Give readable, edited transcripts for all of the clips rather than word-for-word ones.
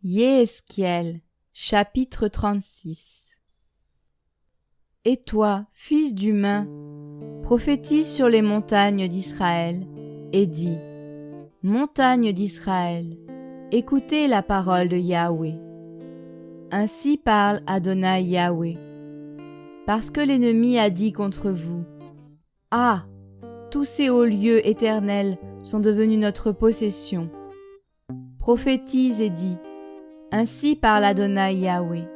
Yéhézkiel, chapitre 36. Et toi, fils d'humain, prophétise sur les montagnes d'Israël, et dis, montagnes d'Israël, écoutez la parole de Yahweh. Ainsi parle Adonai Yahweh. Parce que l'ennemi a dit contre vous, ah, tous ces hauts lieux éternels sont devenus notre possession. Prophétise et dis, ainsi parle Adonai Yahweh.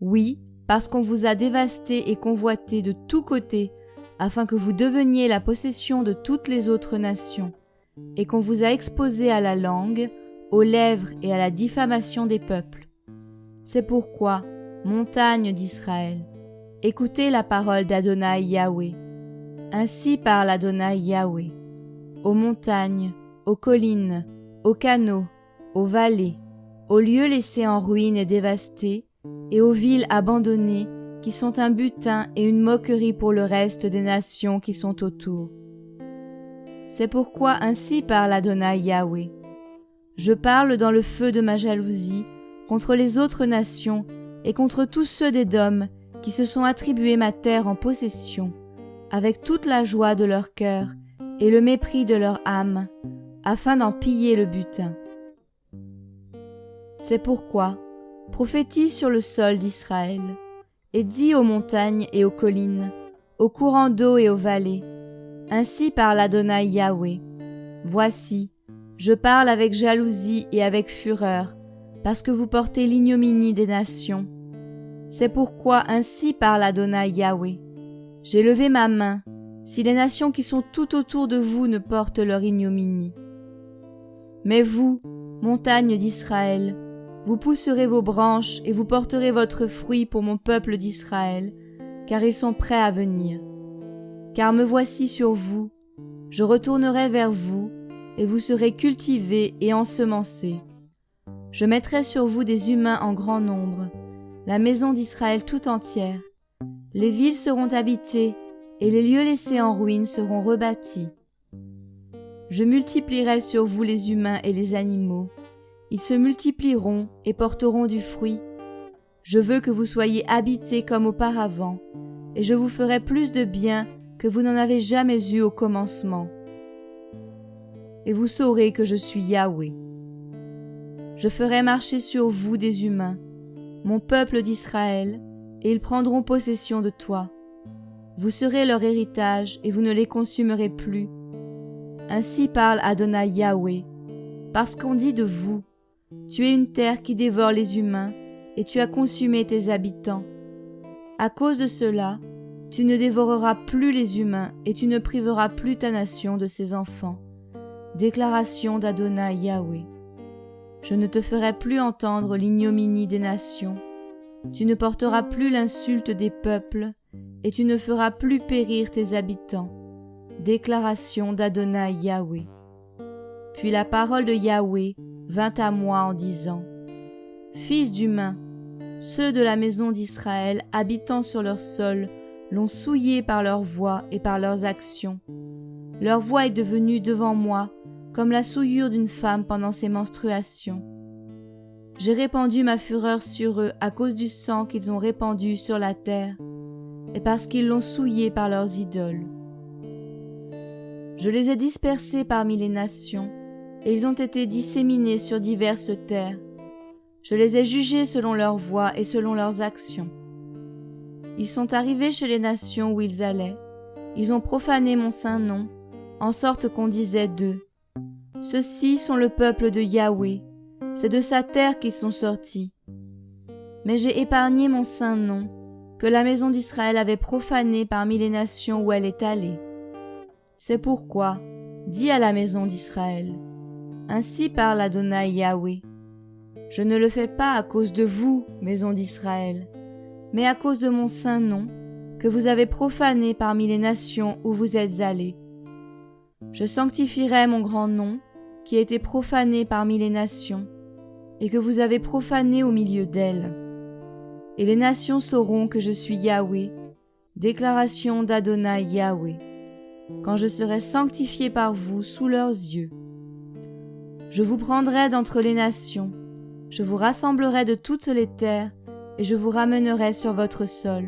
Oui, parce qu'on vous a dévasté et convoité de tous côtés, afin que vous deveniez la possession de toutes les autres nations, et qu'on vous a exposé à la langue, aux lèvres et à la diffamation des peuples. C'est pourquoi, montagnes d'Israël, écoutez la parole d'Adonai Yahweh. Ainsi parle Adonai Yahweh. Aux montagnes, aux collines, aux canaux, aux vallées, aux lieux laissés en ruine et dévastés, et aux villes abandonnées qui sont un butin et une moquerie pour le reste des nations qui sont autour. C'est pourquoi ainsi parle Adonai Yahweh. Je parle dans le feu de ma jalousie contre les autres nations et contre tous ceux d'Édom qui se sont attribués ma terre en possession, avec toute la joie de leur cœur et le mépris de leur âme, afin d'en piller le butin. C'est pourquoi, prophétise sur le sol d'Israël, et dis aux montagnes et aux collines, aux courants d'eau et aux vallées, ainsi parle Adonai Yahweh. Voici, je parle avec jalousie et avec fureur, parce que vous portez l'ignominie des nations. C'est pourquoi ainsi parle Adonai Yahweh. J'ai levé ma main, si les nations qui sont tout autour de vous ne portent leur ignominie. Mais vous, montagnes d'Israël, vous pousserez vos branches et vous porterez votre fruit pour mon peuple d'Israël, car ils sont prêts à venir. Car me voici sur vous, je retournerai vers vous, et vous serez cultivés et ensemencés. Je mettrai sur vous des humains en grand nombre, la maison d'Israël tout entière. Les villes seront habitées, et les lieux laissés en ruine seront rebâtis. Je multiplierai sur vous les humains et les animaux. Ils se multiplieront et porteront du fruit. Je veux que vous soyez habités comme auparavant, et je vous ferai plus de bien que vous n'en avez jamais eu au commencement. Et vous saurez que je suis Yahweh. Je ferai marcher sur vous des humains, mon peuple d'Israël, et ils prendront possession de toi. Vous serez leur héritage, et vous ne les consumerez plus. Ainsi parle Adonai Yahweh, parce qu'on dit de vous, tu es une terre qui dévore les humains, et tu as consumé tes habitants. À cause de cela, tu ne dévoreras plus les humains, et tu ne priveras plus ta nation de ses enfants. Déclaration d'Adonai Yahweh. Je ne te ferai plus entendre l'ignominie des nations. Tu ne porteras plus l'insulte des peuples, et tu ne feras plus périr tes habitants. Déclaration d'Adonai Yahweh. Puis la parole de Yahweh vint à moi en disant, Fils d'humain, ceux de la maison d'Israël habitant sur leur sol l'ont souillé par leurs voix et par leurs actions. Leur voix est devenue devant moi comme la souillure d'une femme pendant ses menstruations. J'ai répandu ma fureur sur eux à cause du sang qu'ils ont répandu sur la terre, et parce qu'ils l'ont souillé par leurs idoles. Je les ai dispersés parmi les nations, et ils ont été disséminés sur diverses terres. Je les ai jugés selon leurs voies et selon leurs actions. Ils sont arrivés chez les nations où ils allaient. Ils ont profané mon saint nom, en sorte qu'on disait d'eux, « Ceux-ci sont le peuple de Yahweh, c'est de sa terre qu'ils sont sortis. » Mais j'ai épargné mon saint nom, que la maison d'Israël avait profané parmi les nations où elle est allée. C'est pourquoi, dis à la maison d'Israël, ainsi parle Adonai Yahweh. Je ne le fais pas à cause de vous, maison d'Israël, mais à cause de mon saint nom, que vous avez profané parmi les nations où vous êtes allés. Je sanctifierai mon grand nom, qui a été profané parmi les nations, et que vous avez profané au milieu d'elles. Et les nations sauront que je suis Yahweh, déclaration d'Adonai Yahweh, quand je serai sanctifié par vous sous leurs yeux. Je vous prendrai d'entre les nations, Je vous rassemblerai de toutes les terres, et je vous ramènerai sur votre sol.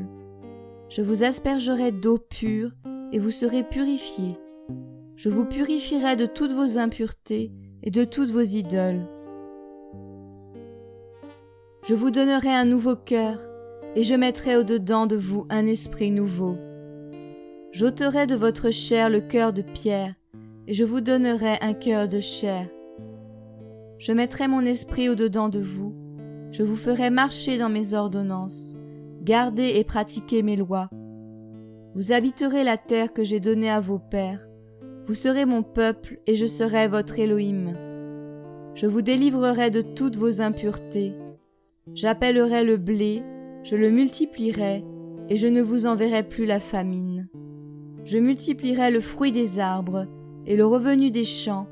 Je vous aspergerai d'eau pure, et vous serez purifiés. Je vous purifierai de toutes vos impuretés et de toutes vos idoles. Je vous donnerai un nouveau cœur, et je mettrai au-dedans de vous un esprit nouveau. J'ôterai de votre chair le cœur de pierre, et je vous donnerai un cœur de chair. Je mettrai mon esprit au-dedans de vous, je vous ferai marcher dans mes ordonnances, garder et pratiquer mes lois. Vous habiterez la terre que j'ai donnée à vos pères, vous serez mon peuple et je serai votre Élohim. Je vous délivrerai de toutes vos impuretés. J'appellerai le blé, je le multiplierai, et je ne vous enverrai plus la famine. Je multiplierai le fruit des arbres et le revenu des champs,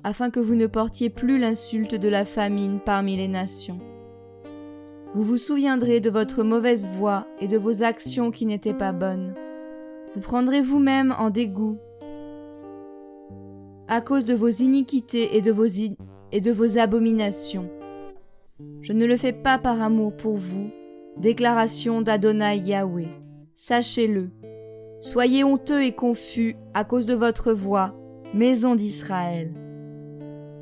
afin que vous ne portiez plus l'insulte de la famine parmi les nations. Vous vous souviendrez de votre mauvaise voie et de vos actions qui n'étaient pas bonnes. Vous prendrez vous-même en dégoût à cause de vos iniquités et de vos abominations. Je ne le fais pas par amour pour vous, déclaration d'Adonai Yahweh. Sachez-le. Soyez honteux et confus à cause de votre voix, maison d'Israël.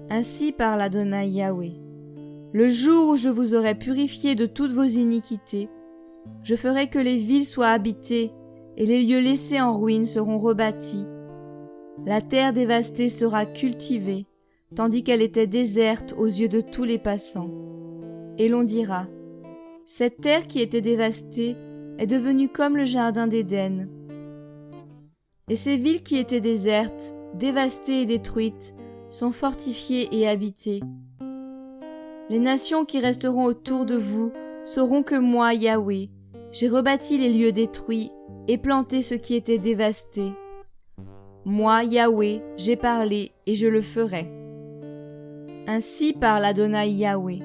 Ainsi parle Adonai Yahweh. Le jour où je vous aurai purifié de toutes vos iniquités, je ferai que les villes soient habitées et les lieux laissés en ruine seront rebâtis. La terre dévastée sera cultivée, tandis qu'elle était déserte aux yeux de tous les passants. Et l'on dira, cette terre qui était dévastée est devenue comme le jardin d'Éden. Et ces villes qui étaient désertes, dévastées et détruites, sont fortifiées et habitées. Les nations qui resteront autour de vous sauront que moi, Yahweh, j'ai rebâti les lieux détruits et planté ce qui était dévasté. Moi, Yahweh, j'ai parlé et je le ferai. Ainsi parle Adonai Yahweh.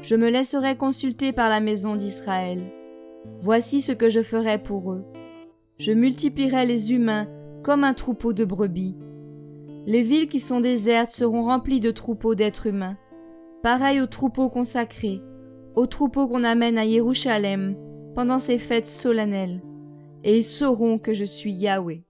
Je me laisserai consulter par la maison d'Israël. Voici ce que je ferai pour eux. Je multiplierai les humains comme un troupeau de brebis. Les villes qui sont désertes seront remplies de troupeaux d'êtres humains, pareils aux troupeaux consacrés, aux troupeaux qu'on amène à Jérusalem pendant ces fêtes solennelles, et ils sauront que je suis Yahweh.